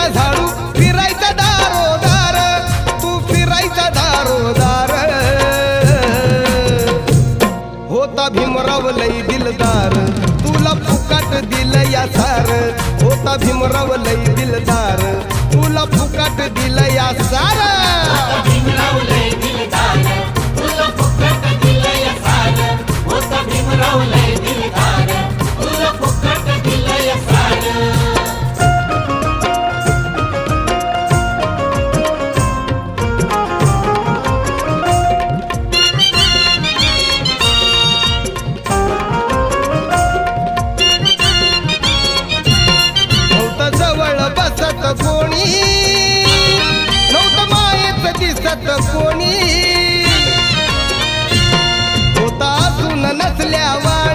घ्यायचा झाडू फिरायचा दारोदार, तू फिरायचा दारोदार. होता भीमराव लई दिलदार, तुला फुकाट दिलं या सार. होता भीमराव लई दिलदार, तुला फुकाट दिलं या सार. भीमराव लय दिलदार, तुला फुकट दिलं या सार. होता भीमराव लय दिलदार, तुला फुकट दिलं या सार. नव्हतं जवळ बसत कोणी, नव्हतं मायेत दिसत कोणी. होता असून नसल्यावर